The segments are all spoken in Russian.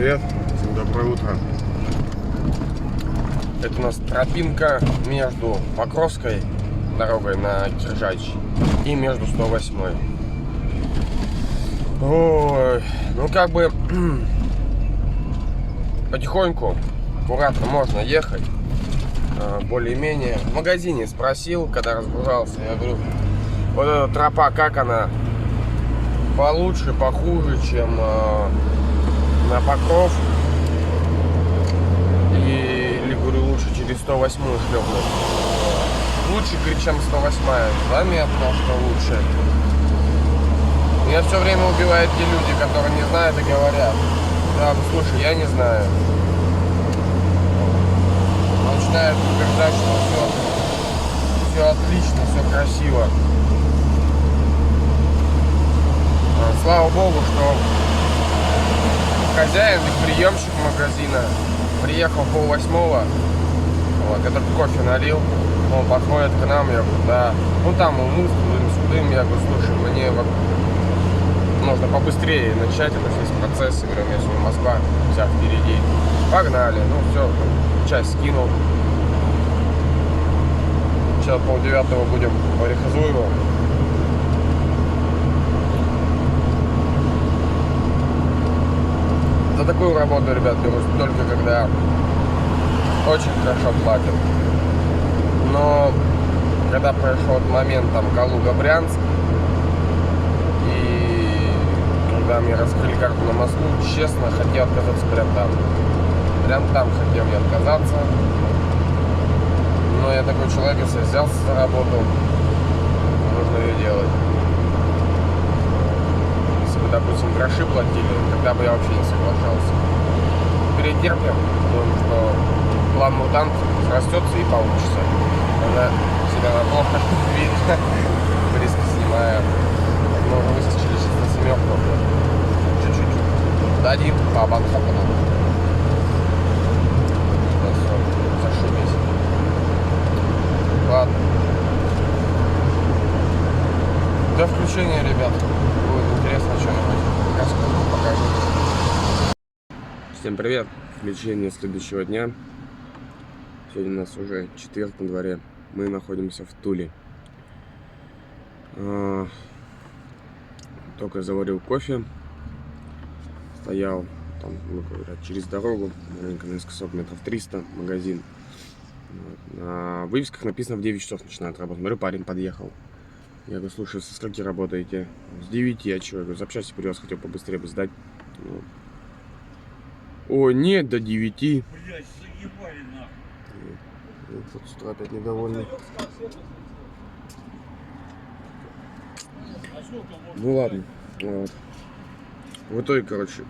привет, доброе утро. Это у нас тропинка между Покровской дорогой на Киржач и между 108-й. Ой, ну как бы потихоньку, аккуратно можно ехать, более-менее. В магазине спросил, когда разгружался, я говорю, вот эта тропа, как она, получше, похуже, чем на Покров, или, говорю, лучше через 108-ю шлепнуть. Лучше, говорит, чем 108-я. Заметно, что лучше. Меня все время убивают те люди, которые не знают и говорят: да, ну слушай, я не знаю. Начинают утверждать, что все отлично, все красиво. Слава богу, что хозяин и приемщик магазина приехал в 7:30, вот, этот кофе налил, он подходит к нам, я говорю, да, ну там умыслим, я говорю, слушай, мне вот нужно побыстрее начать этот весь процесс, я говорю, у меня сегодня Москва вся впереди, погнали, ну все, часть скинул, сейчас 8:30 будем по Рихазуеву. За такую работу, ребят, берусь только когда очень хорошо платят. Но когда прошел момент там Калуга-Брянск, и когда мне раскрыли карту на Москву, честно, хотел отказаться прям там. Прям там хотел я отказаться. Но я такой человек, если взялся за работу, нужно ее делать. Допустим, гроши платили, тогда бы я вообще не соглашался. Перетерпим, думаю, что план мутант срастется и получится. Она себя на плохо видно, близко снимая. Мы уже выскочили сейчас на семерку. Чуть-чуть. Дадим по банхапану. Зашибись. Ладно. До включения, ребят. Будет интересно что-нибудь. Расскажу, покажу. Всем привет. Включение следующего дня. Сегодня у нас уже четверг на дворе. Мы находимся в Туле. Только заварил кофе. Стоял там, ну, говорят, через дорогу. Маленько наискосок метров 300. Магазин. На вывесках написано в 9 часов начинает работать. Смотрю, парень подъехал. Я говорю, слушай, со скольки работаете? С 9, а чего? Я говорю, запчасти привез, хотел побыстрее бы сдать. Ну. О, нет, до 9. Блядь, заебали нахуй. Вот с утра опять недовольный. Ну ладно. Вот. В итоге, короче,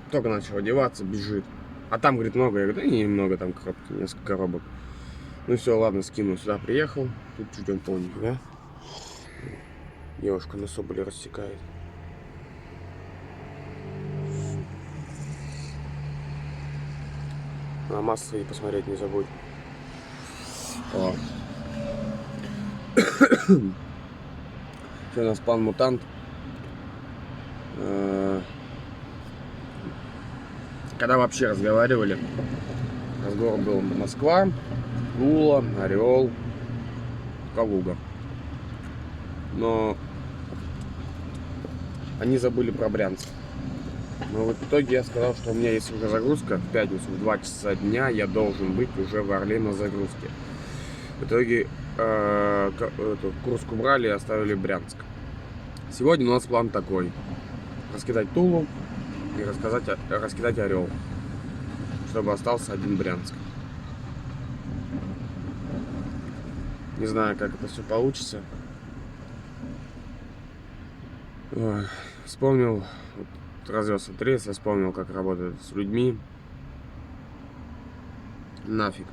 только начал одеваться, бежит. А там, говорит, много. Я говорю, да немного, там коробки, несколько коробок. Ну все, ладно, скинул, сюда приехал. Тут чуть он полненький, да? Девушка на соболе рассекает. На масло свои посмотреть не забудь. О. Что у нас план мутант. Когда вообще разговаривали, разговор был Москва, Тула, Орел, Калуга. Но они забыли про Брянск. Но в итоге я сказал, что у меня есть уже загрузка. В пятницу в 2 часа дня я должен быть уже в Орле на загрузке. В итоге Курск убрали и оставили Брянск. Сегодня у нас план такой. Раскидать Тулу и раскидать Орел. Чтобы остался один Брянск. Не знаю, как это все получится. Ой, вспомнил, вот, развелся трес, я вспомнил, как работать с людьми. Нафиг.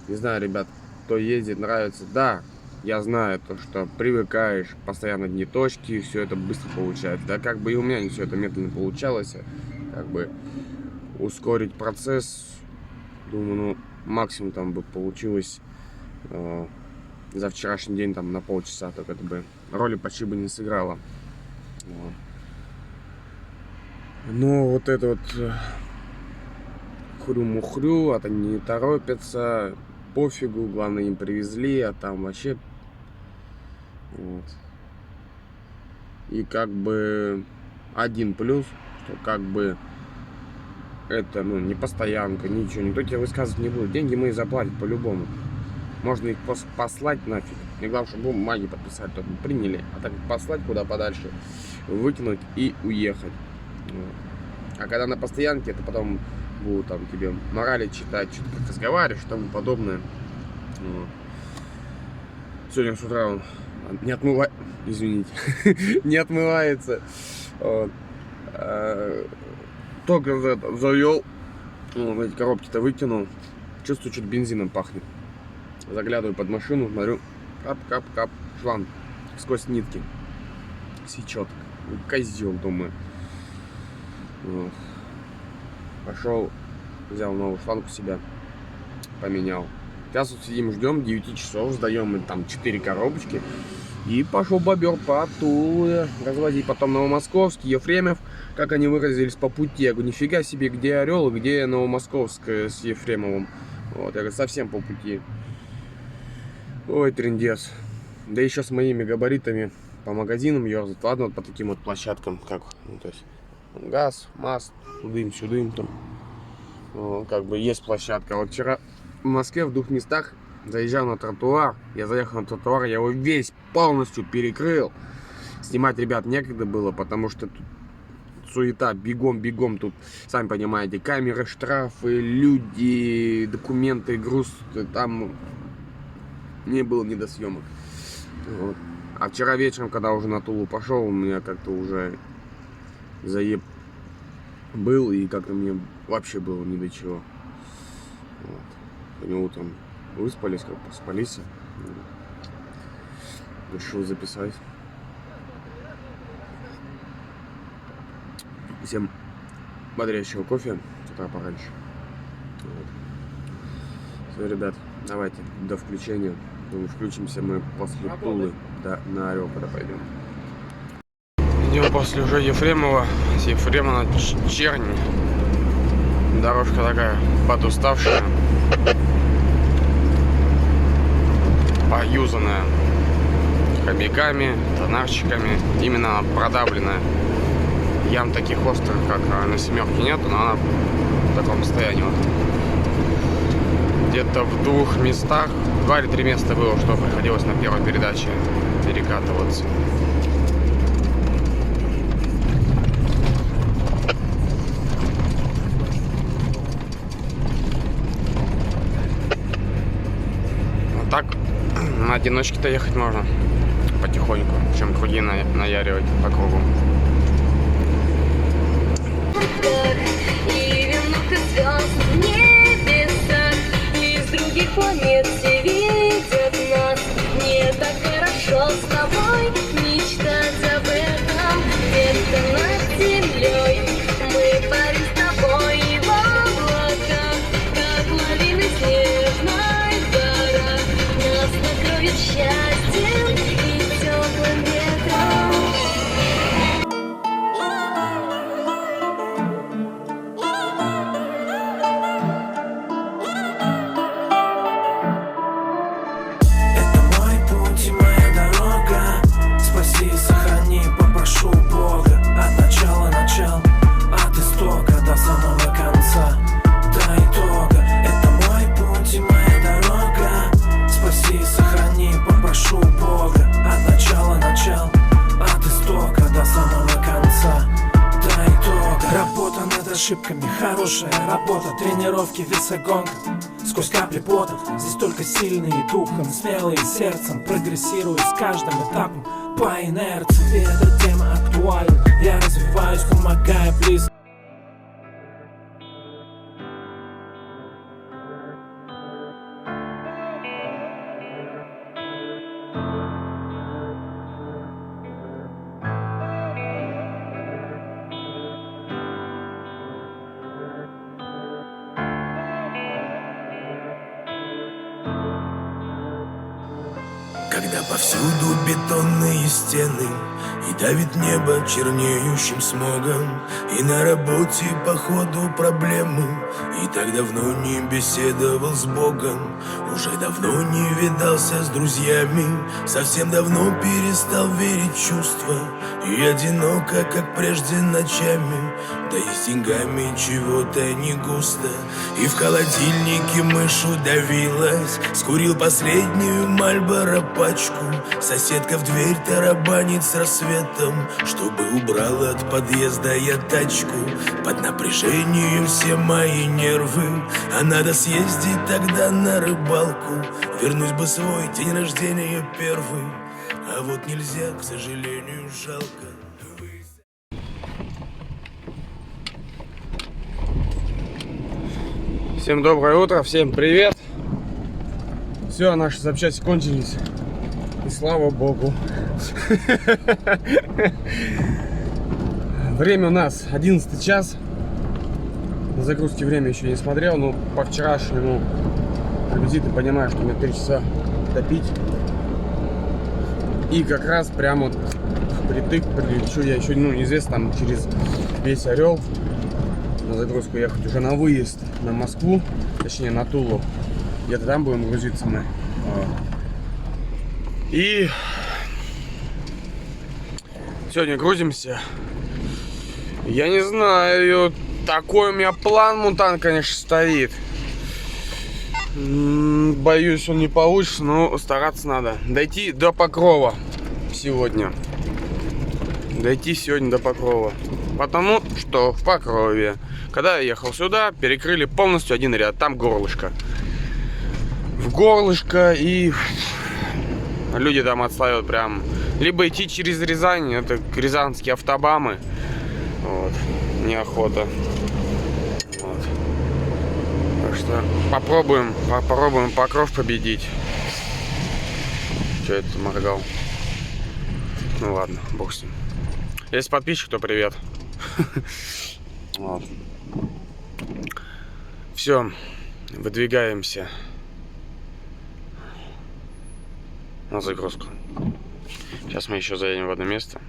Не знаю, ребят, кто ездит, нравится. Да, я знаю то, что привыкаешь, постоянно одни точки, все это быстро получается. Да, как бы и у меня не все это медленно получалось. Как бы ускорить процесс, думаю, ну, максимум там бы получилось за вчерашний день там на полчаса, так это бы роли почти бы не сыграло. Вот. Но вот это вот хрю-мухрю, а они не торопятся, пофигу, главное им привезли, а там вообще вот. И как бы один плюс, что как бы это, ну, не постоянка, ничего, никто тебе высказывать не будет. Деньги мы и заплатят по-любому. Можно их просто послать нафиг. И главное, чтобы бумаги подписать, то приняли. А так послать куда подальше, выкинуть и уехать. Вот. А когда на постоянке, это потом будут там тебе морали читать, что-то как разговариваешь и тому подобное. Вот. Сегодня с утра он не отмывает, извините, не отмывается. Вот. Только завел, эти коробки-то выкинул, чувствую, что-то бензином пахнет. Заглядываю под машину, смотрю, кап-кап-кап, шланг сквозь нитки сечет. Козел, думаю. Вот. Пошел, взял новый шланг у себя, поменял. Сейчас вот сидим, ждем 9 часов, сдаем мы там 4 коробочки. И пошел бобер по Туле развозить. Потом Новомосковский, Ефремов, как они выразились, по пути. Я говорю, нифига себе, где Орел, где Новомосковск с Ефремовым. Вот, я говорю, совсем по пути. Ой, трындец. Да еще с моими габаритами по магазинам ерзать. Ладно, вот по таким вот площадкам, как, ну, то есть газ, маст, тудым-сюдым там. Вот, как бы есть площадка. Вот вчера в Москве в 2 местах заезжал на тротуар. Я заехал на тротуар, я его весь полностью перекрыл. Снимать, ребят, некогда было, потому что тут суета, бегом-бегом. Тут, сами понимаете, камеры, штрафы, люди, документы, груз. Там не было не до съемок. Вот. А вчера вечером, когда уже на Тулу пошел, у меня как-то уже заеб был, и как-то мне вообще было ни до чего. Вот. Сегодня утром выспались, как поспались. Решил записать. Всем бодрящего кофе с утра пораньше. Вот. Все, ребят, давайте до включения. Думаю, включимся мы после Тулы, да, на Орел, когда пойдем. Идем после уже Ефремова. С Ефрема на Черни. Дорожка такая подуставшая, поюзанная хомяками, тонарчиками. Именно она продавленная. Ям таких острых, как на семерке, нету, но она в таком состоянии. Вот. Где-то в 2 местах, 2 или 3 места было, что приходилось на первой передаче перекатываться. Вот так на одиночке-то ехать можно потихоньку, чем круги наяривать по кругу. И венок из звезд в небесах, из других планет все видят нас. Мне так хорошо с тобой мечтать об этом. Где-то над землей мы парим с тобой и в облаках, как лавины снежной горах. Нас накроет счастьем и теплым ветром. Сохрани, попрошу Бога от начала начал, от истока до самого конца, до итога. Это мой путь и моя дорога. Спаси, сохрани, попрошу Бога от начала начал, от истока до самого конца, до итога. Работа над ошибками, хорошая работа, тренировки, весогонка. Сквозь капли пота, здесь только сильные духом, смелые сердцем, прогрессирую с каждым этапом. По инерции, эта тема актуальна. Я развиваюсь, помогая близко. когда повсюду бетонные стены и давит небо чернеющим смогом, и на работе походу проблемы, и так давно не беседовал с Богом, уже давно не видался с друзьями, совсем давно перестал верить в чувства, и одиноко, как прежде ночами, да и с деньгами чего-то не густо, и в холодильнике мышь удавилась, скурил последнюю Мальборо пачку, соседка в дверь тарабанит с рассветом, чтобы убрала от подъезда я тачку, под напряжением все мои нервы, а надо съездить тогда на рыбалку, вернуть бы свой день рождения первый, а вот нельзя, к сожалению, жалко. Всем доброе утро, всем привет. Все, наши запчасти кончились. И слава богу. Время у нас 11 час. На загрузке время еще не смотрел, но по вчерашнему реквизиту понимаю, что мне 3 часа допить. И как раз прямо вот впритык прилечу я еще, неизвестно, там через весь Орел на загрузку ехать уже на выезд на Москву, точнее на Тулу. Где-то там будем грузиться мы. И сегодня грузимся. Я не знаю, такой у меня план, мутант, конечно, стоит. Боюсь, он не получится, но стараться надо. Дойти до Покрова сегодня. Дойти сегодня до Покрова. Потому что в Покрове, когда я ехал сюда, перекрыли полностью один ряд. Там горлышко. В горлышко, и люди там отстают прям. Либо идти через Рязань, это рязанские автобамы. Вот. Неохота. Вот. Так что попробуем Покров победить. Че это моргал? Ну ладно, бог с ним. Если подписчик, то привет. Вот. Все, выдвигаемся на загрузку. Сейчас мы еще заедем в одно место.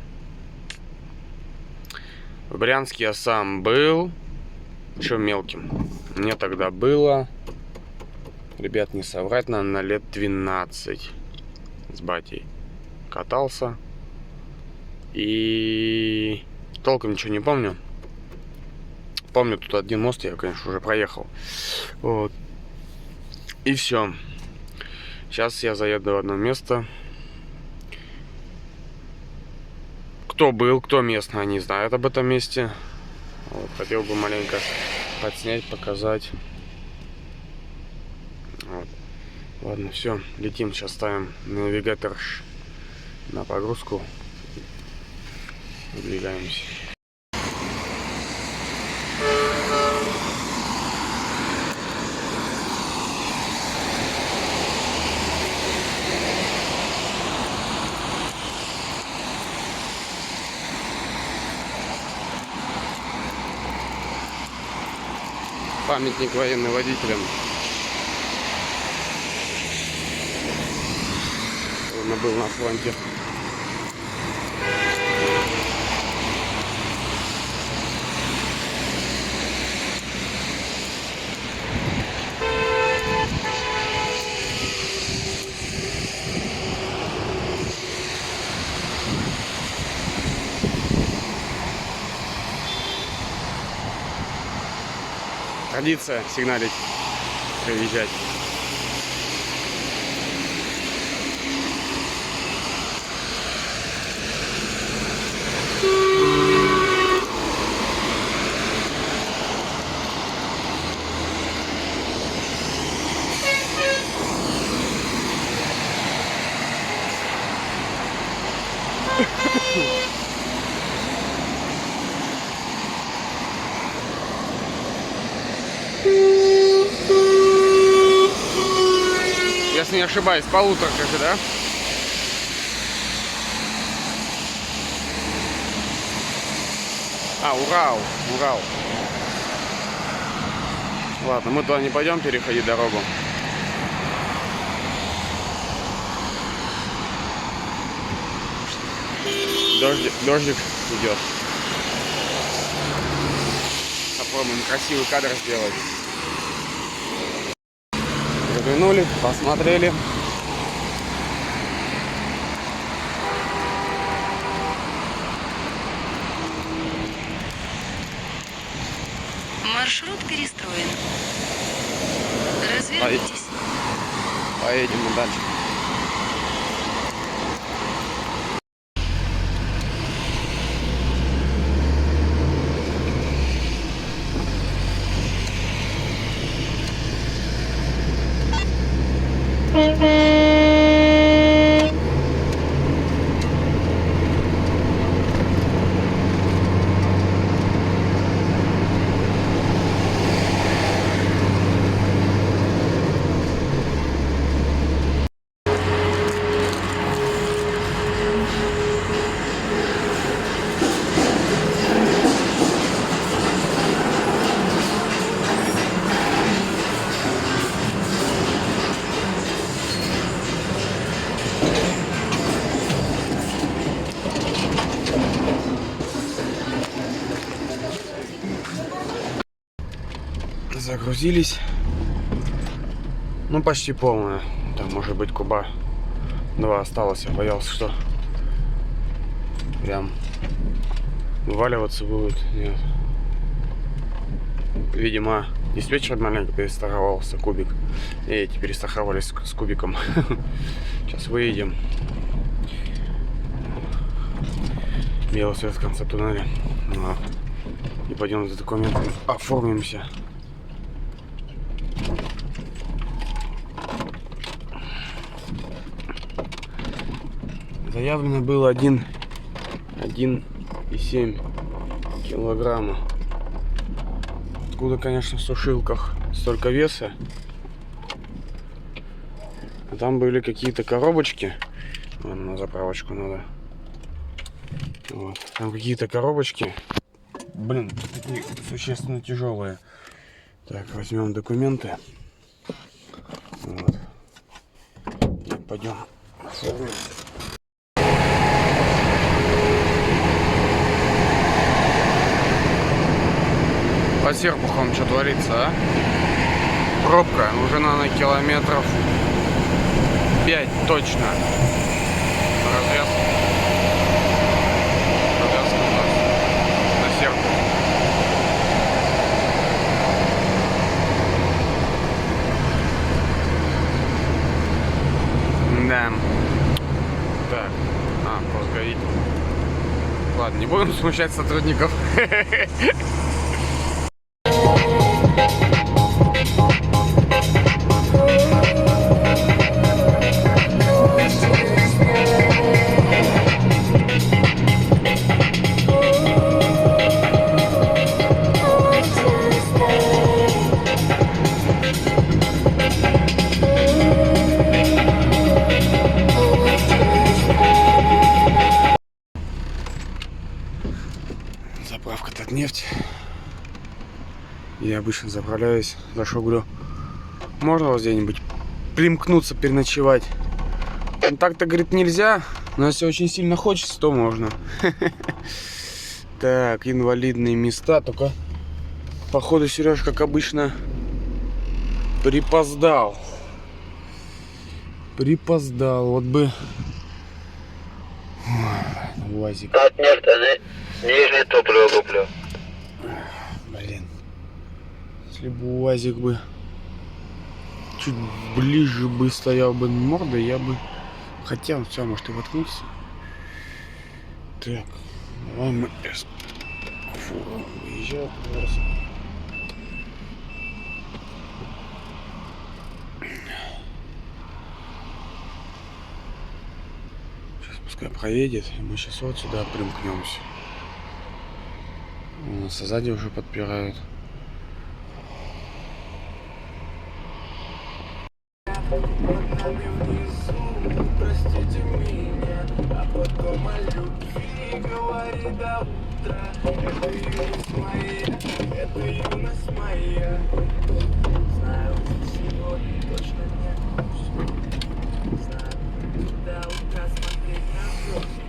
В Брянске я сам был, еще мелким. Мне тогда было, ребят, не соврать, наверное, лет 12 с батей. Катался. И толком ничего не помню. Помню, тут один мост я, конечно, уже проехал. Вот. И все. Сейчас я заеду в одно место. Кто был, кто местный, не знает об этом месте. Вот. Хотел бы маленько подснять, показать. Вот. Ладно, все, летим. Сейчас ставим навигатор на погрузку. Выдвигаемся. Памятник военным водителям. Он был на фронте. Традиция сигналить, приезжать. Если не ошибаюсь, полуторка же, да? А, Урал. Ладно, мы туда не пойдем переходить дорогу. Дождик идет. Попробуем красивый кадр сделать. Заглянули, посмотрели. Маршрут перестроен. Развернитесь. Поедем мы дальше. Загрузились. Ну, почти полная. Там, может быть, куба 2 осталось. Я боялся, что прям вываливаться будет. Нет. Видимо, диспетчер маленько перестраховался, кубик. И эти перестраховались с кубиком. Сейчас выедем. Белый свет в конце туннеля. Ну, и пойдем за документами, оформимся. Заявлено было 1,7 килограмма. Откуда, конечно, в сушилках столько веса? А там были какие-то коробочки. Вон, на заправочку надо. Вот. Там какие-то коробочки. Блин, такие существенно тяжелые. Так, возьмем документы. Вот. И пойдем оформим. По Серпухам что творится, а? Пробка уже, наверное, километров 5 точно. Развязка у нас на Серпуху. Да. Так. Погоди. Ладно, не будем смущать сотрудников. Заправка Татнефть. Я обычно заправляюсь. Зашел, говорю, можно у вас где-нибудь примкнуться, переночевать? Ну, так-то, говорит, нельзя, но если очень сильно хочется, то можно. Так, инвалидные места. Только, походу, Сереж, как обычно, припоздал. Вот бы... УАЗик. Татнефть, нижнее топливо куплю. Блин. Если бы УАЗик бы чуть ближе бы стоял бы мордой, я бы... Хотя он все, может и воткнулся. Так, давай мы... Фу, выезжает. Сейчас пускай проедет, и мы сейчас вот сюда примкнемся. У нас сзади уже подпирают. Простите меня, а потом о любви говори до утра. Это юность моя, это юность моя. Знаю, сегодня точно не знаю, до утра смотреть на звезды.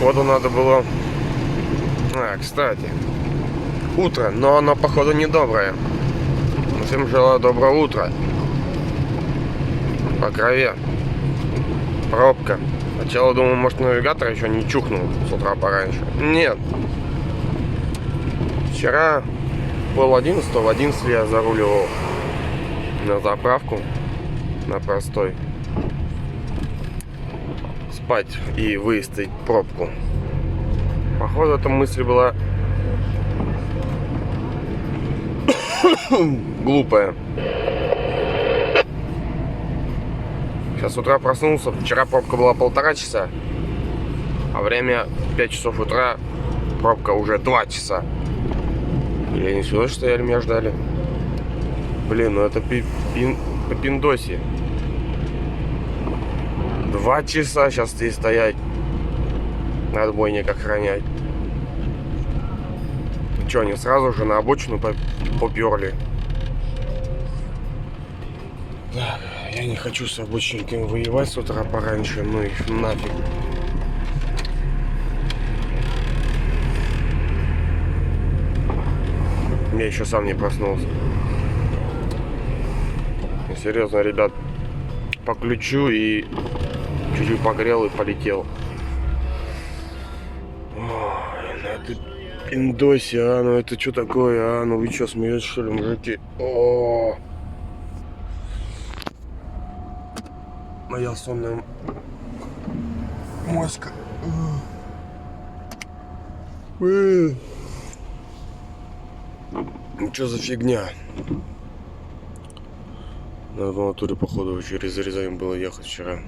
походу надо было... А, кстати. Утро, но оно походу не доброе. Всем желаю доброго утра. По Крове. Пробка. Сначала думал, может, навигатор еще не чухнул с утра пораньше. Нет. Вчера 10:30, в 11 я заруливал на заправку, на простой. Спать и выставить пробку. Походу, эта мысль была глупая. Сейчас с утра проснулся. Вчера пробка была 1,5 часа. А время 5 часов утра. Пробка уже 2 часа. Или они сюда стояли, меня ждали. Блин, ну это по пиндосе. 2 часа сейчас здесь стоять. На отбойник охранять. Че, они сразу же на обочину поперли. Да, я не хочу с обочинниками воевать с утра пораньше, ну их нафиг. Я еще сам не проснулся. И серьезно, ребят, по ключу и чуть-чуть погрел и полетел. Ой, на этой пиндосе, а, ну это что такое, а, ну вы что, смеетесь, что ли, мужики? О, моя сонная моська. Ну что за фигня? Надо в натуре, походу, через Рязань было ехать вчера.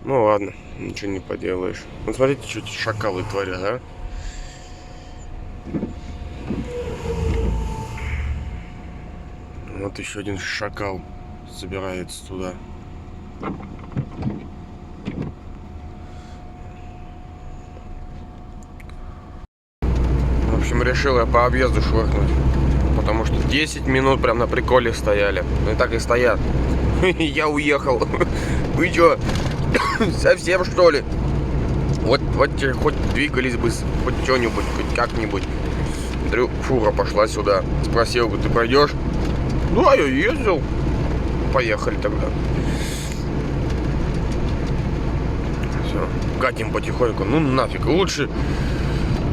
Ну ладно, ничего не поделаешь. Ну смотрите, что шакалы творят, а? Вот еще один шакал собирается туда. В общем, решил я по объезду швыркнуть. Потому что 10 минут прям на приколе стояли. Ну и так и стоят. Я уехал. Вы чё, совсем что ли? Вот хоть двигались бы, хоть что-нибудь, хоть как-нибудь. Смотрю, фура пошла сюда. Спросил, ты пойдешь? Ну, а я ездил. Поехали тогда. Все, катим потихоньку. Ну нафиг, лучше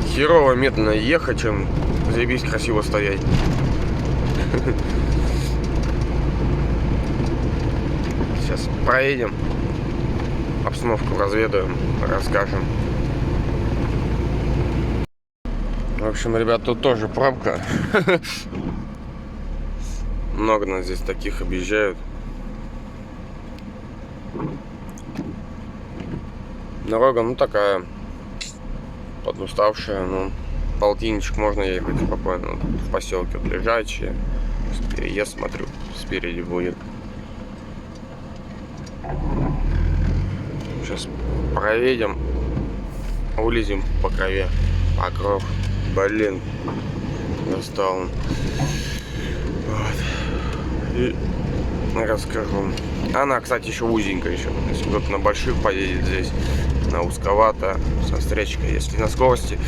херово медленно ехать, чем заебись красиво стоять. Сейчас проедем, обстановку разведаем, расскажем. В общем, ребят, тут тоже пробка. Много нас здесь таких объезжают. Дорога, ну такая подуставшая, ну полтинничек можно ехать спокойно. Вот в поселке вот лежачие. Переезд, смотрю, спереди будет. Сейчас проедем, улезем по Крове. Покров, блин, достал. Вот. И расскажу. Она, кстати, еще узенькая еще. Если кто-то на больших поедет здесь, на узковато, со встречкой. Если на скорости,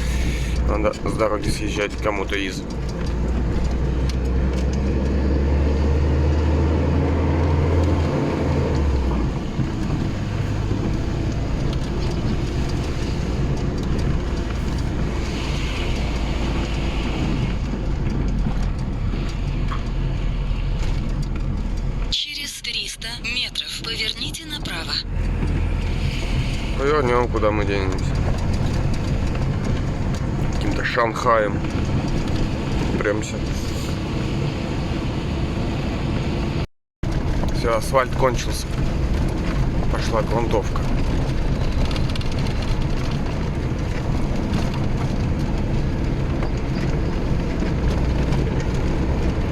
надо с дороги съезжать кому-то из. Через 300 метров поверните направо. Повернем, куда мы денемся. Каким-то Шанхаем. Премся. Все, асфальт кончился. Пошла грунтовка.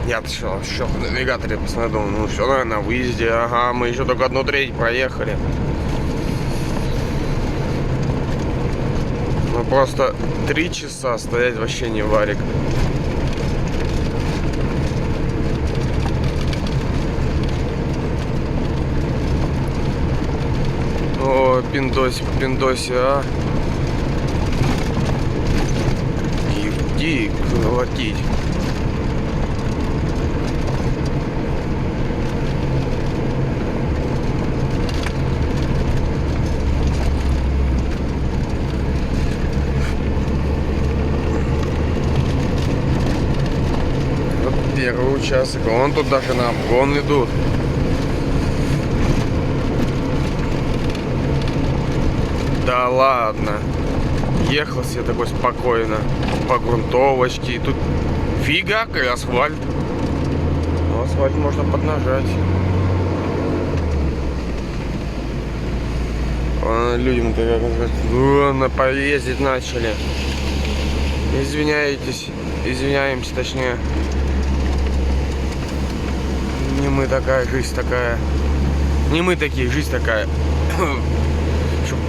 Я еще в навигаторе посмотрел, думаю, ну все, наверное, на выезде. Ага, мы еще только 1/3 проехали. Ну просто 3 часа стоять вообще не варик. Ну, Пиндосе, а? Иди колотить. Вот первый участок. Вон тут даже на обгон идут. Да ладно. Ехал себе такой спокойно по грунтовочке. И тут фигак и асфальт. Ну, асфальт можно поднажать. Людям-то как на поездить начали. Извиняемся, точнее. Не мы такая, жизнь такая. Не мы такие, жизнь такая.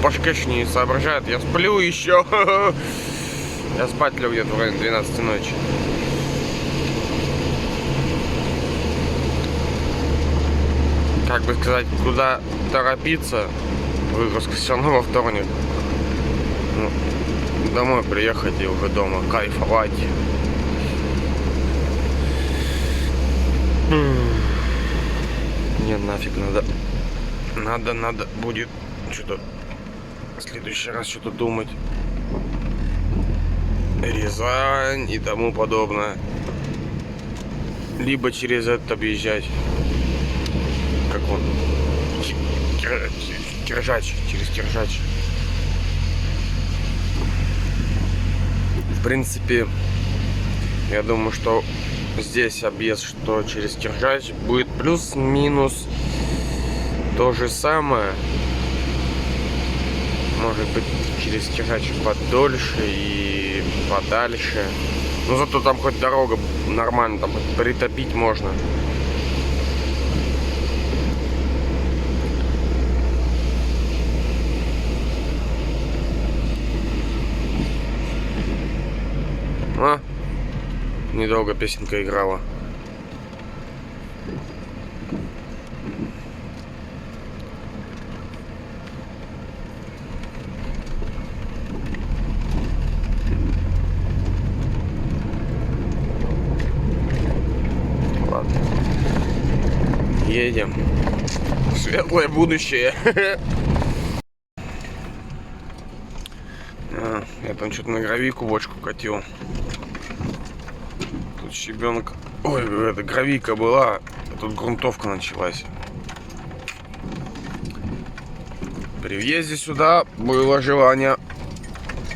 Башка еще не соображает, я сплю еще. Я спать лег где-то в районе 12 ночи. Как бы сказать, куда торопиться? Выгрузка все равно во вторник. Ну, домой приехать и уже дома кайфовать. Не, нафиг надо будет что-то в следующий раз что-то думать. Рязань и тому подобное. Либо через это объезжать. Как он? Киржач. Через Киржач. В принципе, я думаю, что здесь объезд, что через Киржач, будет плюс-минус то же самое. Может быть, через Киржач подольше и подальше. Но зато там хоть дорога нормально, там хоть притопить можно. А? Недолго песенка играла. Ладно. Едем. Светлое будущее. Я там что-то на гравийку бочку катил. Тут щебенка. Ой, это гравийка была, а тут грунтовка началась. При въезде сюда было желание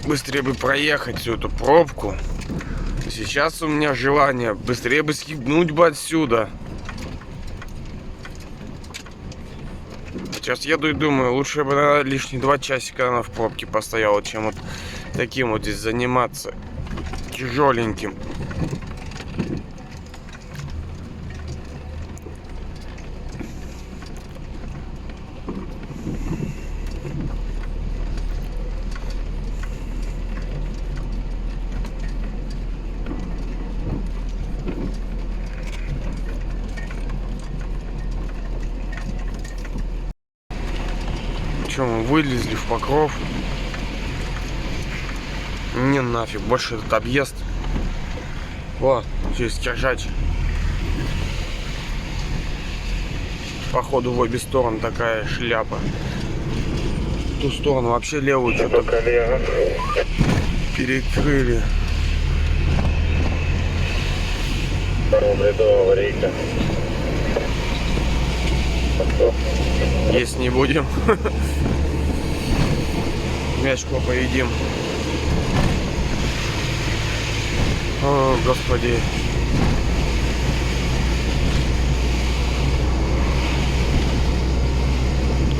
быстрее бы проехать всю эту пробку. Сейчас у меня желание быстрее бы съебнуть бы отсюда. Сейчас еду и думаю, лучше бы наверное, лишние 2 часика она в пробке постояла, чем вот таким вот здесь заниматься тяжеленьким. Мы вылезли в Покров. Не нафиг, больше этот объезд. О, через Киржач. Походу в обе стороны такая шляпа. В ту сторону вообще левую что-то перекрыли. Есть не будем. Мячку поедим. О, господи.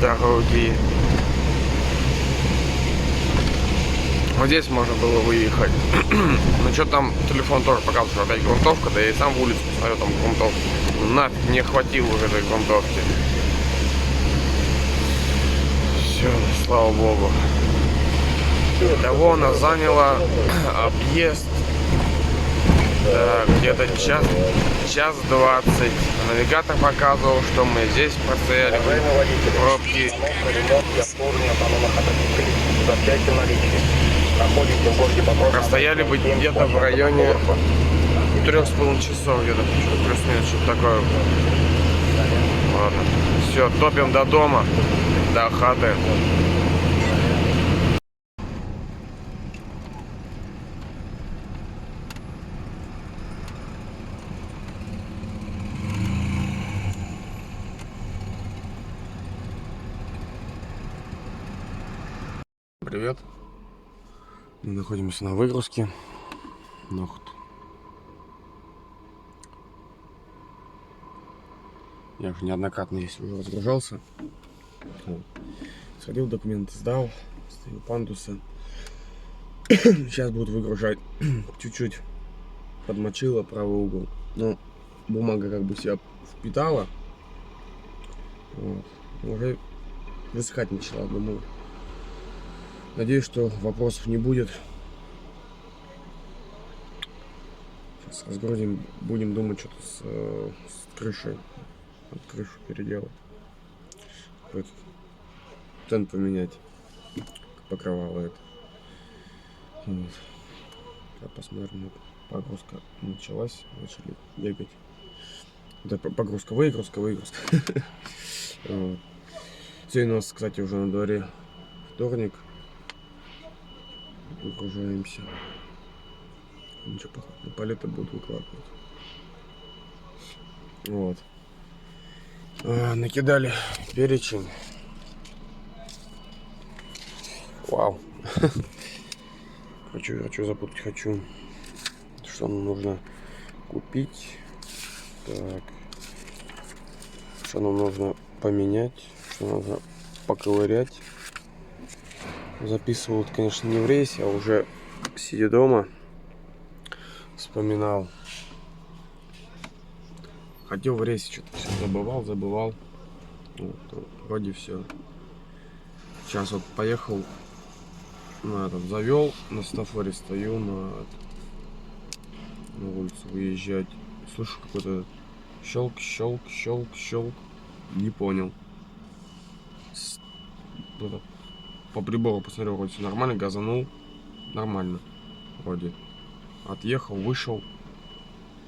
Дороги. Вот здесь можно было выехать. Ну что там, телефон тоже показывает, что опять грунтовка, да и сам в улицу посмотрел, там грунтовка. Нафиг не хватило уже этой грунтовки. Все, слава богу. Того она заняла объезд Так, где-то час 20. Навигатор показывал, что мы здесь простояли в пробке. Простояли бы где-то в районе 3,5 часов, где-то плюс-минус, что-то такое. Ладно, все, топим до дома, до хаты. Привет. Мы находимся на выгрузке. Нахуй. Я уже неоднократно здесь уже разгружался. Вот. Сходил, документы сдал, стою пандусы. Сейчас будут выгружать. Чуть-чуть подмочила правый угол. Но бумага как бы себя впитала. Вот. Уже высыхать начала, думаю. Надеюсь, что вопросов не будет. Сейчас разгрузим, будем думать что-то с крышей. От крышу переделать. Какой-то тент поменять. Покрывало это. Вот. Сейчас посмотрим. Вот. Погрузка началась. Начали бегать. Это погрузка, выгрузка. Вот. Сегодня у нас, кстати, уже на дворе вторник. Выгружаемся. Ничего, походу, на палеты будут выкладывать. Вот. Накидали перечень. Вау. Хочу запутать, что нам нужно купить. Так. Что нам нужно поменять. Что нужно поковырять. Записывал, конечно, не в рейсе, а уже сидя дома вспоминал. Хотел в рейсе, что-то все забывал. Вот, вроде все. Сейчас вот поехал, завел, на светофоре стою, на улицу выезжать. Слышу какой-то щелк. Не понял. По прибору посмотрел, вроде все нормально, газанул. Нормально. Вроде. Отъехал, вышел.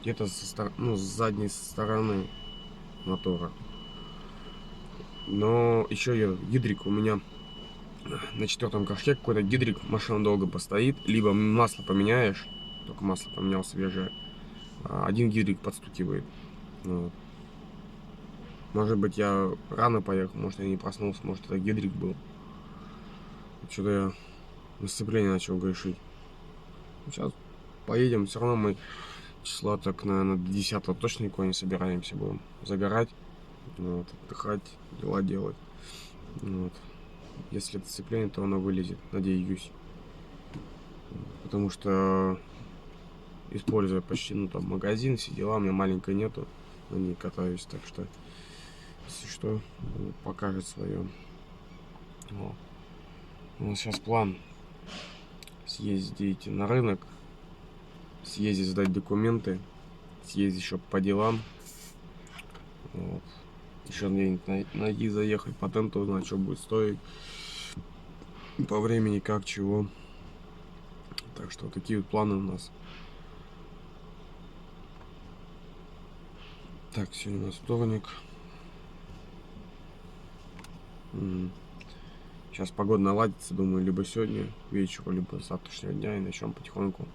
Где-то с задней стороны мотора. Но еще гидрик у меня на 4-м горшке, какой-то гидрик, машина долго постоит. Либо масло поменяешь, только масло поменял свежее. Один гидрик подстукивает. Вот. Может быть, я рано поехал, может, я не проснулся, может, это гидрик был. Что-то я на сцепление начал грешить. Сейчас поедем, все равно мы числа так, наверное, до 10-го точно никуда не собираемся, будем загорать, вот, отдыхать, дела делать. Вот. Если это сцепление, то оно вылезет, надеюсь. Потому что используя почти, магазин, все дела, у меня маленькой нету, на ней катаюсь, так что, если что, покажет свое. Вот. У нас сейчас план съездить на рынок, съездить сдать документы, съездить еще по делам. Вот. Еще где-нибудь найти, заехать, патент узнать, что будет стоить, по времени, как, чего. Так что такие вот планы у нас. Так, сегодня у нас вторник. Сейчас погода наладится, думаю, либо сегодня вечером, либо с завтрашнего дня, и начнем потихоньку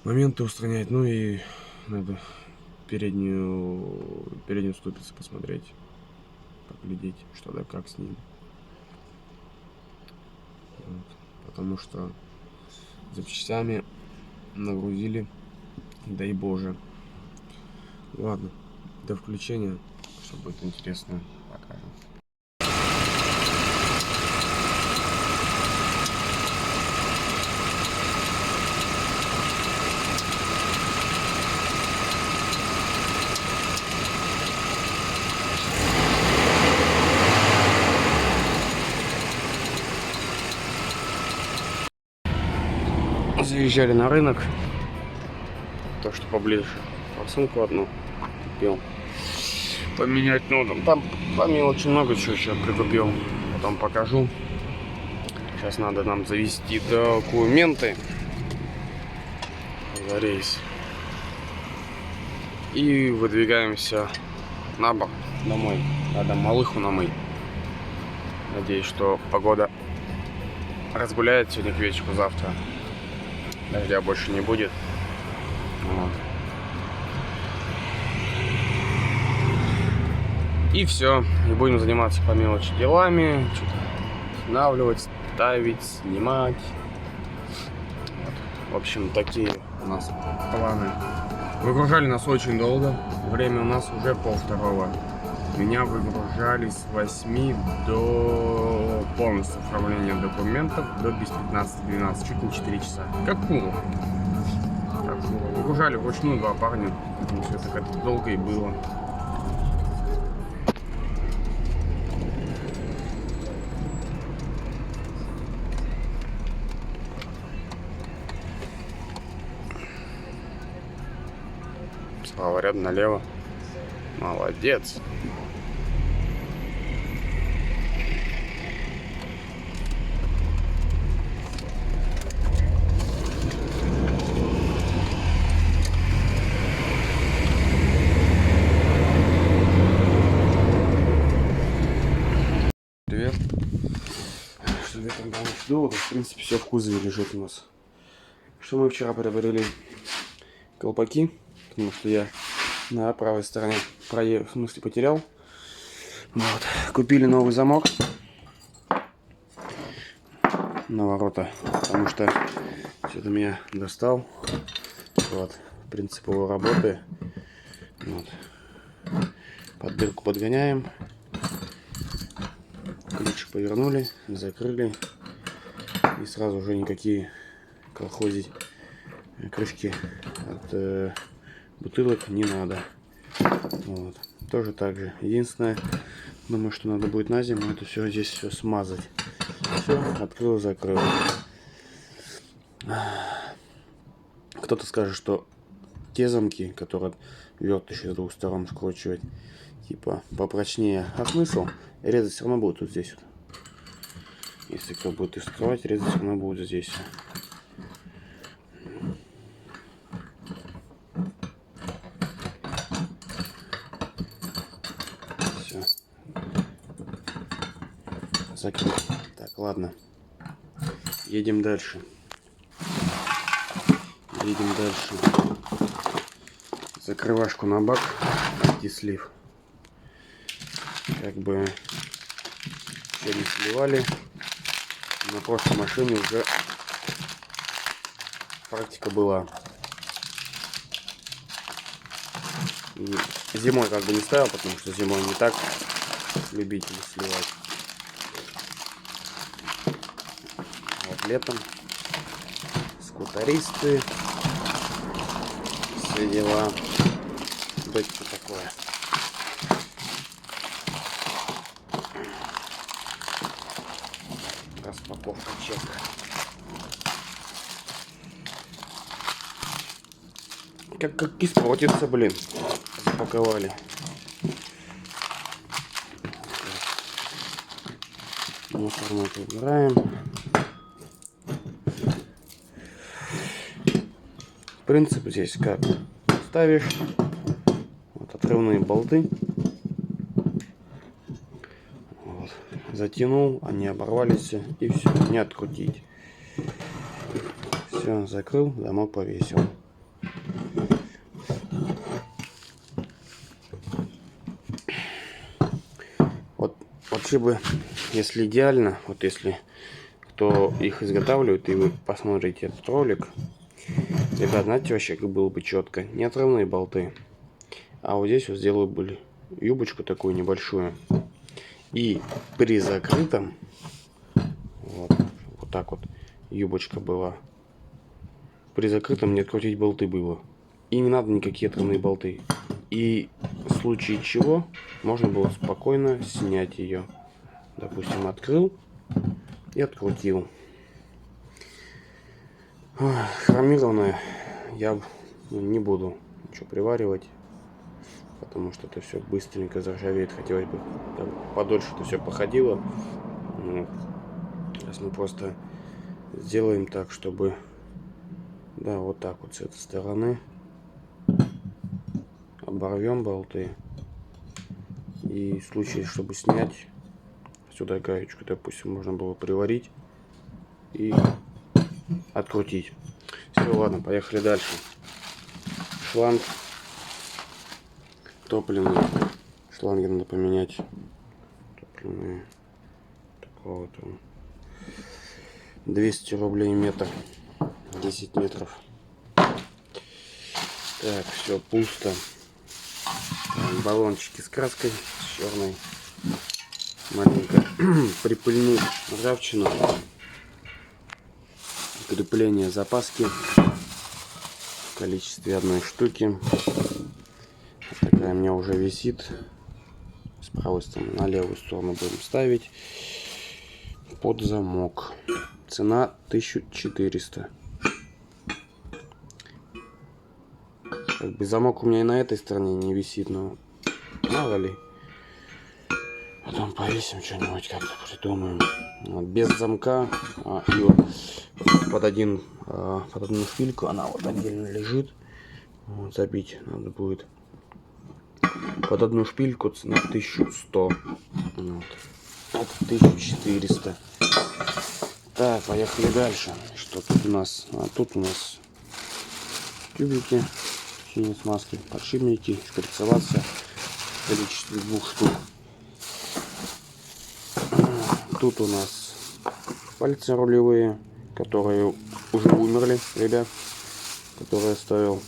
моменты устранять. Ну и надо переднюю ступицу посмотреть, поглядеть, что да как с ним. Вот. Потому что запчастями нагрузили, дай боже. Ладно, до включения, что будет интересно, покажем. Заезжали на рынок. То, что поближе. Форсунку одну купил. Поменять, ну, там по мелочи много чего еще прикупил. Потом покажу. Сейчас надо нам завести документы за рейс. И выдвигаемся на бок домой. Надо малыху намыть. Надеюсь, что погода разгуляет сегодня к вечеру, завтра. Дождя больше не будет. Вот. И все. И будем заниматься по мелочи делами. Что-то устанавливать, ставить, снимать. Вот. В общем, такие у нас планы. Выгружали нас очень долго. Время у нас уже 1:30. Меня выгружали с 8 до полностью оформления документов до без 15-12, чуть не 4 часа. Как куру. Выгружали вручную 2 парня. Все это как-то долго и было. Справа ряд налево. Молодец. Привет. Что я там жду? В принципе, все в кузове лежит у нас. Что мы вчера приобрели? Колпаки. Потому что я на правой стороне в смысле потерял. Вот. Купили новый замок на ворота, потому что что-то меня достал. Вот. Принцип его работы. Вот. Под дырку подгоняем. Ключик повернули, закрыли. И сразу уже никакие колхозить крышки от бутылок не надо. Вот. Тоже так же. Единственное, думаю, что надо будет на зиму это все здесь все смазать. Все, открыл, закрыл. Кто-то скажет, что те замки, которые вертыши с 2 сторон скручивать, типа попрочнее. А смысл? Резать все равно будет вот здесь вот. Если кто будет их скрывать, резать все равно будет здесь. Закрыть. Так, ладно. Едем дальше. Закрывашку на бак. Антислив. Как бы все не сливали. На прошлой машине уже практика была. И зимой как бы не ставил, потому что зимой не так любители сливать. Вот летом скутеристы, все дела. Дочка такое. Распаковка чека. Как испортится, блин. Запаковали. Мусорную убираем. Принцип здесь как? Ставишь вот отрывные болты. Вот. Затянул, они оборвались, и все, не открутить. Все, закрыл, замок повесил. Вот вообще бы, если идеально, вот если кто их изготавливает, и вы посмотрите этот ролик, ребят, знаете, вообще как было бы четко, не отрывные болты, а вот здесь вот сделаю были юбочку такую небольшую, и при закрытом вот так вот юбочка была, при закрытом не открутить болты было, и не надо никакие отрывные болты, и в случае чего можно было спокойно снять ее. Допустим, открыл и открутил. Хромированная, я Ну, не буду ничего приваривать, потому что это все быстренько заржавеет. Хотелось бы подольше это все походило. Ну, сейчас мы просто сделаем так, чтобы, да, вот так вот с этой стороны оборвем болты. И в случае, чтобы снять сюда гаечку, допустим, можно было приварить и открутить. Все, ладно, поехали дальше. Шланг топливный. Шланги надо поменять. Топливные. Такого вот. 200 рублей метр. 10 метров. Так, все пусто. Там баллончики с краской черной. Маленько припыльнуть ржавчину. Крепление запаски в количестве одной штуки. Вот такая у меня уже висит. С правой стороны на левую сторону будем ставить. Под замок. Цена 1400. Как бы замок у меня и на этой стороне не висит, но мало ли. Потом повесим что-нибудь, как-то придумаем. Вот, без замка. И вот под одну шпильку она вот отдельно лежит. Вот, забить надо будет. Под одну шпильку цена 1100. Вот. Это 1400. Так, поехали дальше. Что тут у нас? Тут у нас тюбики синей смазки, подшипники, шприцеваться в количестве 2 штук. Тут у нас пальцы рулевые, которые уже умерли, ребят, которые оставил.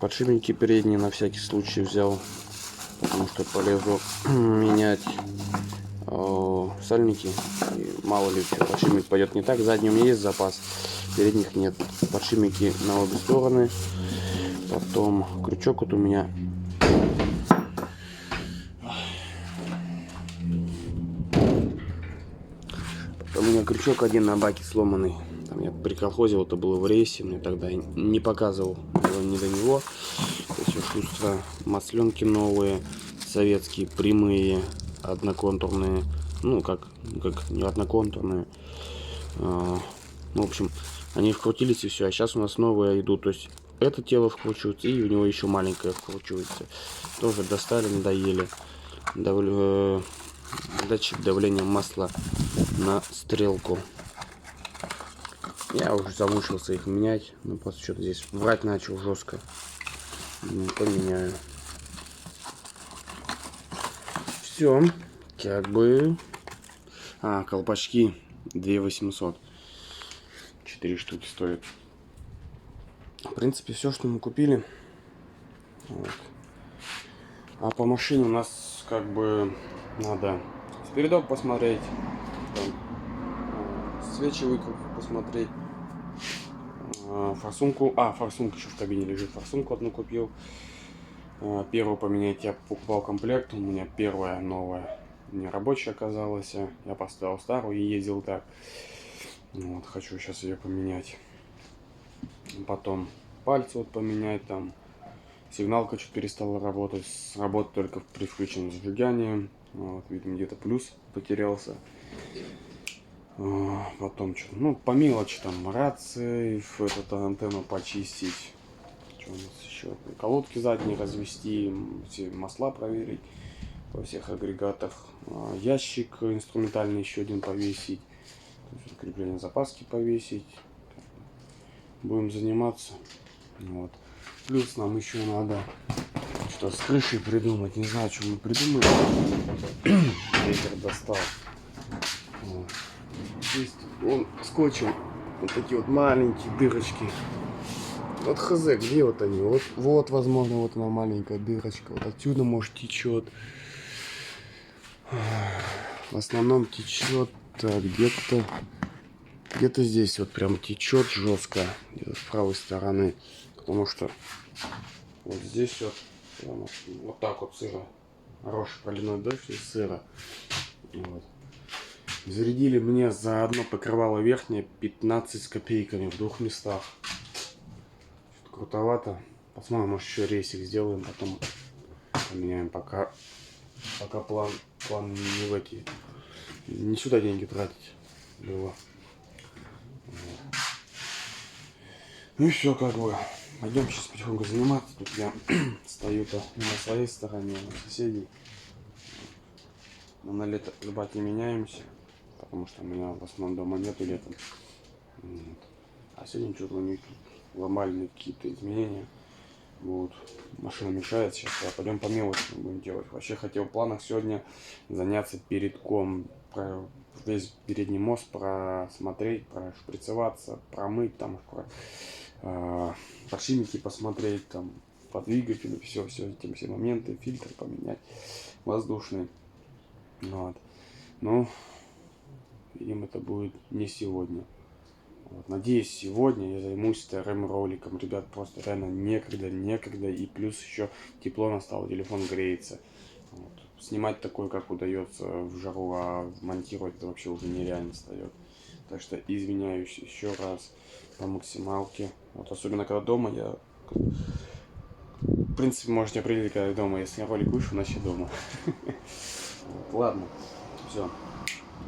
Подшипники передние на всякий случай взял, потому что полезу менять сальники. И мало ли, что подшипник пойдет не так. Задний у меня есть запас, передних нет. Подшипники на обе стороны. Потом крючок вот у меня. У меня крючок один на баке сломанный. Там я приколхозил, это было в рейсе, мне тогда не показывал, было не до него. Все шустро, масленки новые, советские, прямые, одноконтурные, ну как не одноконтурные. Ну, в общем, они вкрутились и все, а сейчас у нас новые идут, то есть это тело вкручивается и у него еще маленькое вкручивается. Тоже достали, надоели. Датчик давления масла на стрелку. Я уже замучился их менять, но просто что-то здесь врать начал жестко. Поменяю. Все, как бы. Колпачки 2800. 4 штуки стоят. В принципе, все, что мы купили. Вот. А по машине у нас как бы надо спередок посмотреть, там, свечи выкрутку посмотреть, форсунку. Форсунка еще в кабине лежит. Форсунку одну купил. Первую поменять я покупал комплект. У меня первая новая не рабочая оказалась. Я поставил старую и ездил так. Вот, хочу сейчас ее поменять. Потом пальцы вот поменять, там сигналка чуть перестала работать, работает только при включенном зажигании. Вот, видимо, где-то плюс потерялся. Потом что, ну, по мелочи, там рации, антенну почистить. Что у нас еще? Колодки задние развести, все масла проверить во всех агрегатах. Ящик инструментальный еще один повесить. Крепление запаски повесить. Будем заниматься. Вот. Плюс нам еще надо что с крышей придумать. Не знаю, что мы придумали. Ветер достал. Вот. Здесь он скотчем вот такие вот маленькие дырочки. Вот хз, где вот они? Вот, возможно, вот она маленькая дырочка. Вот отсюда, может, течет. В основном течет где-то здесь вот прям течет жестко, где-то с правой стороны, потому что вот здесь вот так вот сыро, хороший проливной дождь и сыро. Вот. Зарядили мне за одно покрывало верхнее 15 с копейками в 2 местах. крутовато. Посмотрим, может еще рейсик сделаем, потом поменяем. Пока план не в эти. Не сюда деньги тратить было. Вот. Ну и все, как бы. Пойдем сейчас потихоньку заниматься. Тут я стою-то на своей стороне, у соседей. Но на лето рыбать не меняемся, потому что у меня в основном дома нету летом. Вот. А сегодня что-то у них глобальные какие-то изменения. Вот. Машина мешает сейчас, а пойдем по мелочи будем делать. Вообще хотел в планах сегодня заняться передком, весь передний мост просмотреть, прошприцеваться, промыть, там, подшипники посмотреть, там, по двигателю, все эти моменты, фильтр поменять, воздушный. Вот. Ну, видимо, это будет не сегодня. Вот. Надеюсь, сегодня я займусь вторым роликом. Ребят, просто реально некогда. И плюс еще тепло настало, телефон греется. Вот. Снимать такой, как удается в жару, а монтировать это вообще уже нереально встает. Так что извиняюсь еще раз по максималке. Вот, особенно когда дома, я... В принципе, можете определить, когда я дома. Если ролик вышел, значит я дома. Ладно, все,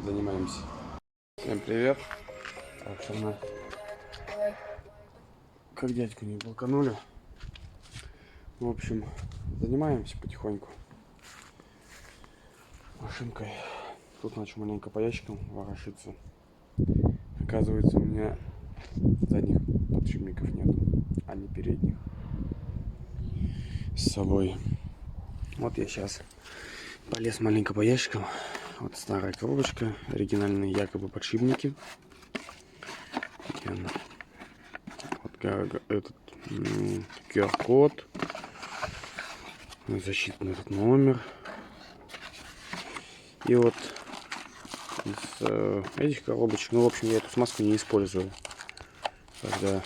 занимаемся. Всем привет. Так что мы, как дядьку не блоканули. В общем, занимаемся потихоньку машинкой. Тут начал маленько по ящикам ворошиться. Оказывается, у меня задних подшипников нет, а не передних с собой. Вот я сейчас полез маленько по ящикам. Вот старая коробочка, оригинальные якобы подшипники. Вот этот QR-код, защитный этот номер. И вот из этих коробочек, ну, в общем, я эту смазку не использую, когда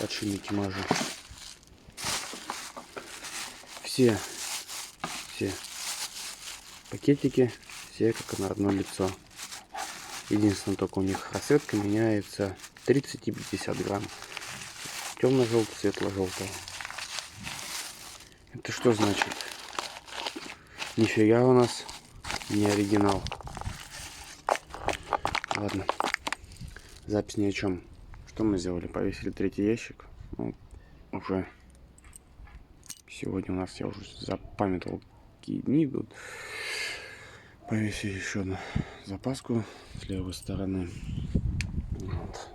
подшипники мажу. Все пакетики, все как на одно лицо. Единственное, только у них расцветка меняется 30 и 50 грамм. Темно-желтый, светло-желтый. Это что значит? Нифига у нас не оригинал. Ладно. Запись ни о чем. Что мы сделали? Повесили третий ящик. Ну, уже сегодня у нас, я уже запамятовал, какие дни идут. Повесили еще одну запаску с левой стороны. Вот.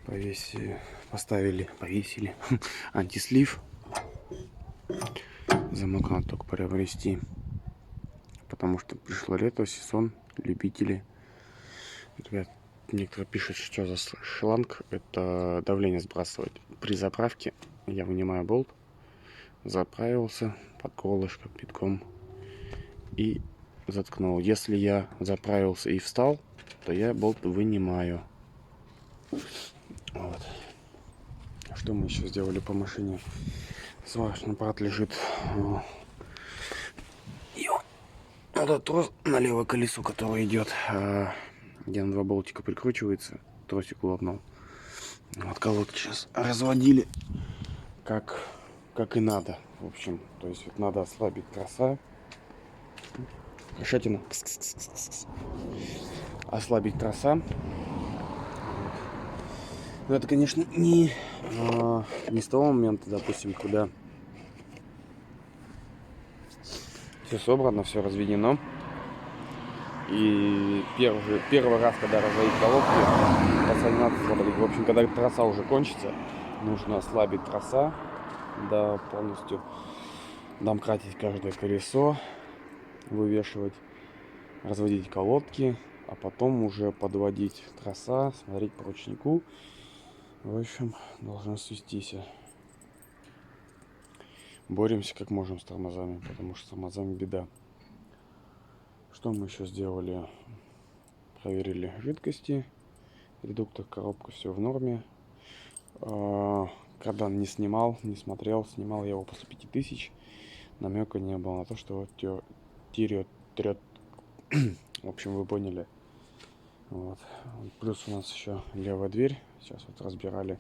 Повесили антислив. Замок надо только приобрести, потому что пришло лето, сезон, любители. Ребят, некоторые пишут, что за шланг. Это давление сбрасывать. При заправке я вынимаю болт, заправился под горлышко битком и заткнул. Если я заправился и встал, то я болт вынимаю. Вот. Что мы еще сделали по машине? Сварочный аппарат лежит. И вот этот трос на левое колесо, который идет, где на 2 болтика прикручивается, тросик лопнул. Вот колодки сейчас разводили как и надо. В общем, то есть вот надо ослабить троса. Кошатина. Ослабить троса. Но это, конечно, не с того момента, допустим, когда все собрано, все разведено. И первый раз, когда разводить колодки, троса не надо ослабить. В общем, когда троса уже кончится, нужно ослабить троса, да, полностью домкратить каждое колесо, вывешивать, разводить колодки, а потом уже подводить троса, смотреть по ручнику. В общем, должно свестись. Боремся как можем с тормозами, потому что с тормозами беда. Что мы еще сделали? Проверили жидкости, редуктор, коробка, все в норме. Кардан не снимал, не смотрел, снимал я его после 5000. Намека не было на то, что трет. В общем, вы поняли. Вот. Плюс у нас еще левая дверь. Сейчас вот разбирали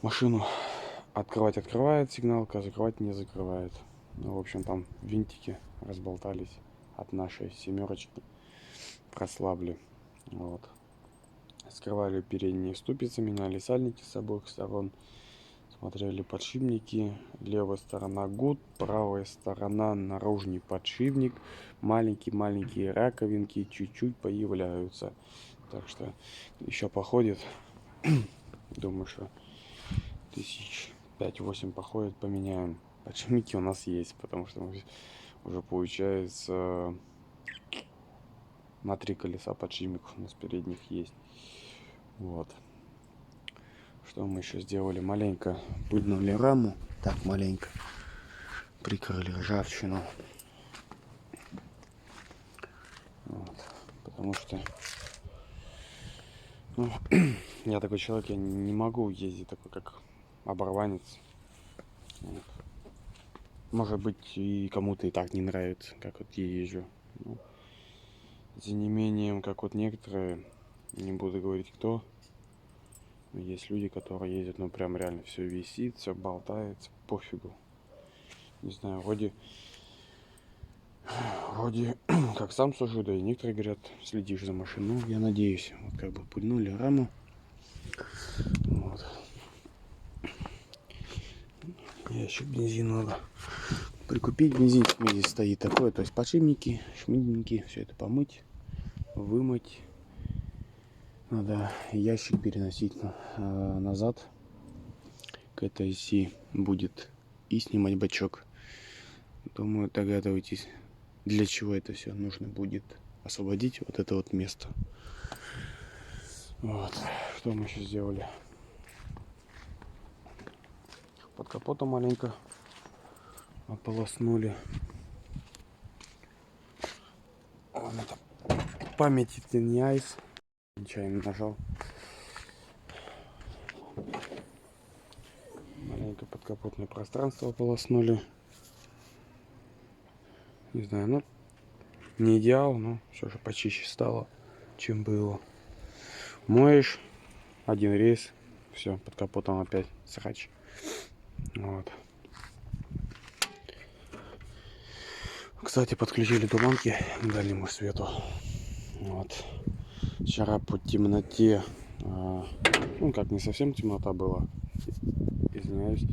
машину открывает сигналка, закрывать не закрывает. Ну, в общем, там винтики разболтались от нашей семерочки, прослабли. Вот. Скрывали передние ступицы, меняли сальники с обоих сторон, смотрели подшипники. Левая сторона гуд, правая сторона наружный подшипник. Маленькие раковинки чуть-чуть появляются. Так что еще походит. Думаю, что 5-8 походит, поменяем. Подшипники у нас есть, потому что уже получается на 3 колеса подшипников у нас передних есть. Вот. Что мы еще сделали? Маленько пыльнули раму. Так, маленько прикрыли ржавчину. Вот. Потому что ну, я такой человек, я не могу ездить такой, как оборванец. Вот. Может быть, и кому-то и так не нравится, как вот я езжу. Ну, за неимением, как вот некоторые, не буду говорить кто, но есть люди, которые ездят, ну прям реально все висит, все болтается, пофигу. Не знаю, вроде как сам сужу, да и некоторые говорят, следишь за машиной. Ну, я надеюсь, вот как бы пыльнули раму. Вот. Ящик бензина надо прикупить. Бензинчик у меня здесь стоит такой, то есть подшипники, шмидники, все это помыть, вымыть. Надо ящик переносить назад к этой оси будет и снимать бачок. Думаю, догадываетесь, для чего это все нужно будет. Освободить вот это вот место. Вот. Что мы еще сделали? Под капотом маленько ополоснули. Вон это памяти не айс. Нечаянно нажал. Маленько подкапотное пространство ополоснули. Не знаю, ну не идеал, но все же почище стало, чем было. Моешь, один рейс, все, под капотом опять срач. Вот. Кстати, подключили туманки к дальнему свету. Вот. Вчера по темноте, ну как не совсем темнота была, извиняюсь.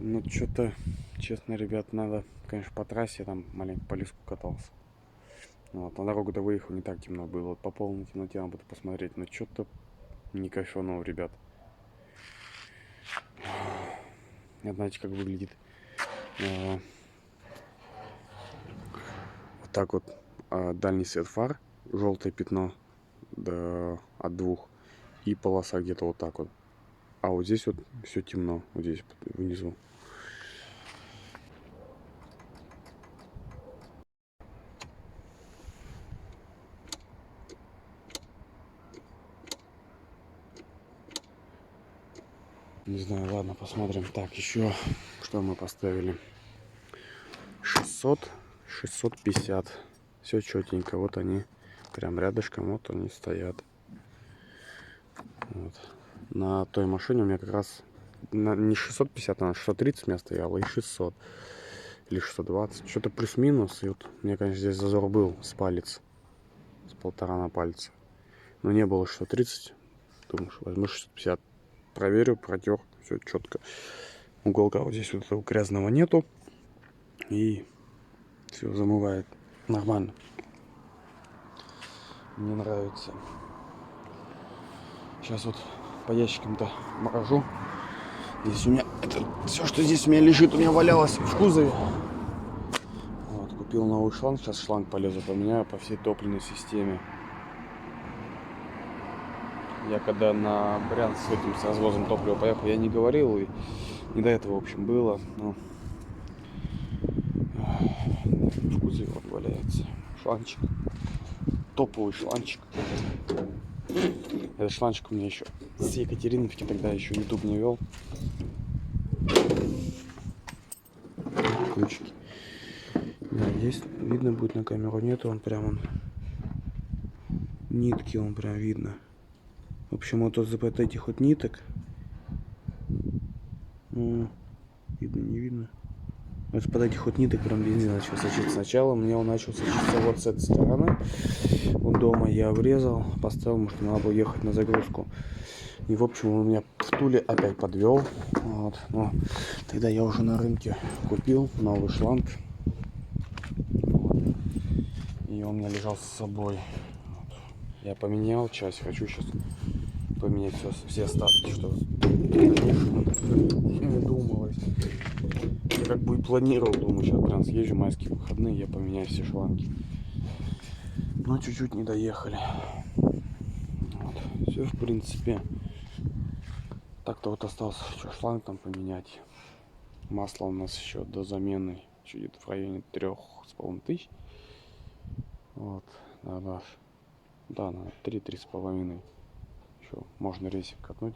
Ну что-то, честно, ребят, надо, конечно, по трассе, там маленько по леску катался. Вот, на дорогу-то выехал, не так темно было. Вот по полной темноте надо будет посмотреть, но что-то не кайфанул, ребят. Знаете, как выглядит вот так вот дальний свет фар, желтое пятно от двух и полоса где-то вот так вот. А вот здесь вот все темно, вот здесь внизу. Не знаю, ладно, посмотрим. Так, еще что мы поставили? 600, 650. Все четенько. Вот они прям рядышком, вот они стоят. Вот. На той машине у меня как раз не 650, а 630 у меня стояло, и 600. Или 620. Что-то плюс-минус. И вот у меня, конечно, здесь зазор был с палец. С 1,5 на пальце. Но не было 630. Думаю, что возьму 650. Проверю, протер, все четко. Уголка вот здесь вот этого грязного нету. И все замывает нормально. Мне нравится. Сейчас вот по ящикам-то морожу. Здесь у меня это все, что здесь у меня лежит, у меня валялось в кузове. Вот, купил новый шланг. Сейчас шланг полезу поменяю по всей топливной системе. Я когда на Брянск с развозом топлива поехал, я не говорил, и не до этого, в общем, было. Но в кузове вот валяется шланчик, топовый шланчик. Этот шланчик у меня еще с Екатериновки, тогда еще YouTube не вел. Ключики. Да, здесь видно будет на камеру, нету, он прям нитки, он прям видно. В общем, вот из этих вот ниток Видно, не видно. Вот под этих вот ниток прям бензин начал сочиться. Сначала мне он начал сочиться вот с этой стороны. Вот дома я обрезал, поставил, потому что надо было ехать на загрузку. И в общем он меня в Туле опять подвел. Вот. Но тогда я уже на рынке купил новый шланг. Вот. И он у меня лежал с собой. Вот. Я поменял часть, хочу сейчас поменять все остатки, что не думалось. Я как бы и планировал, думаю, сейчас прям съезжу в майские выходные, я поменяю все шланги. Но чуть-чуть не доехали. Вот. Все, в принципе. Так-то вот остался еще шланг там поменять. Масло у нас еще до замены еще где-то в районе 3500. Вот, да, на 3-3,5. Еще можно рейсик катнуть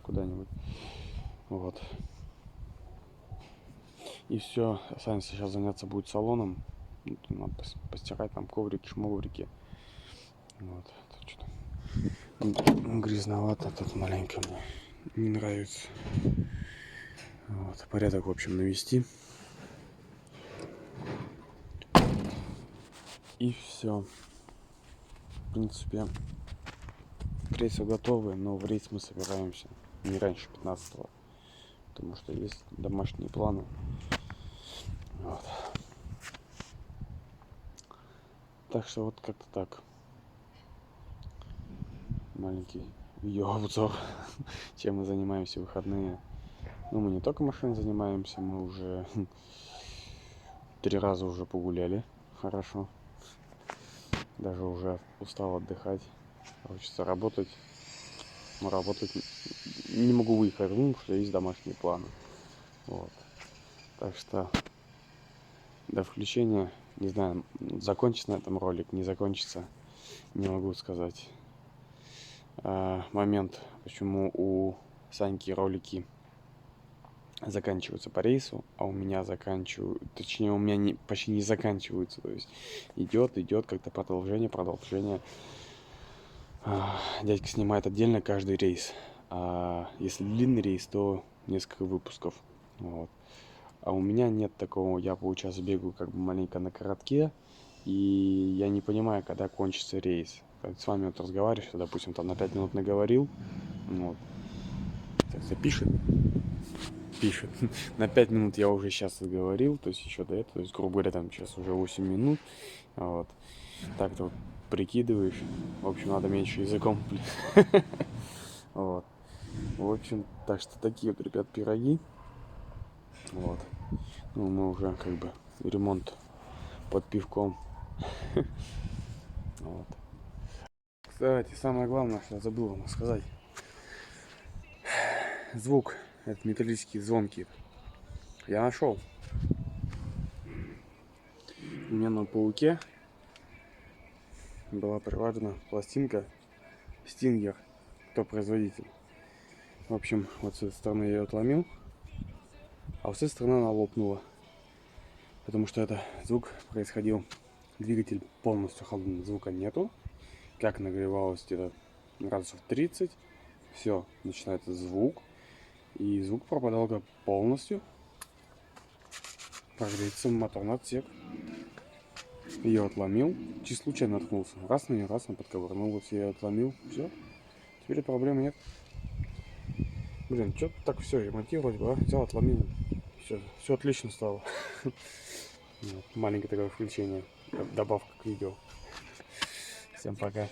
куда-нибудь. Вот. И все, Саня сейчас заняться будет салоном. Надо постирать там коврики, шмоврики. Вот. Что-то грязновато тут маленько мне не нравится. Вот. Порядок, в общем, навести. И все. В принципе, к рейсу готовы, но в рейс мы собираемся не раньше 15-го. Потому что есть домашние планы. Вот. Так что вот как-то так. Маленький видеообзор, чем мы занимаемся в выходные. Ну, мы не только машиной занимаемся, мы уже 3 раза уже погуляли. Хорошо. Даже уже устал отдыхать. Хочется работать. Но работать не могу выехать, потому что есть домашние планы. Вот. Так что до включения, не знаю, закончится на этом ролик, не закончится, не могу сказать. Момент, почему у Саньки ролики заканчиваются по рейсу, а у меня заканчиваются, точнее у меня почти не заканчиваются, то есть идет как-то продолжение. Дядька снимает отдельно каждый рейс, а если длинный рейс, то несколько выпусков. Вот. А у меня нет такого, я получается бегаю как бы маленько на коротке, и я не понимаю, когда кончится рейс. С вами вот разговариваю, допустим, там на 5 минут наговорил, вот. Так, запишет. Пишет. На 5 минут я уже сейчас говорил, то есть еще до этого, то есть, грубо говоря, там сейчас уже 8 минут, вот. Так-то вот прикидываешь, в общем, надо меньше языком, вот. В общем, так что такие вот, ребят, пироги, вот. Ну, мы уже как бы ремонт под пивком, вот. Кстати, самое главное, что я забыл вам сказать. Звук, этот металлический звонкий, я нашел. У меня на пауке была приварена пластинка Stinger, кто производитель. В общем, вот с этой стороны я ее отломил, а вот с этой стороны она лопнула. Потому что это звук происходил, двигатель полностью холодный, звука нету. Как нагревалось где-то градусов 30, все, начинается звук. И звук пропадал полностью. Прогреется моторный отсек. Ее отломил, чисто случайно наткнулся. Раз на нее, раз на подковырнул, вот я ее отломил, все. Теперь проблемы нет. Блин, что-то так все ремонтировать, да? Взял, отломил. Все отлично стало. Маленькое такое включение, добавка к видео. Всем пока.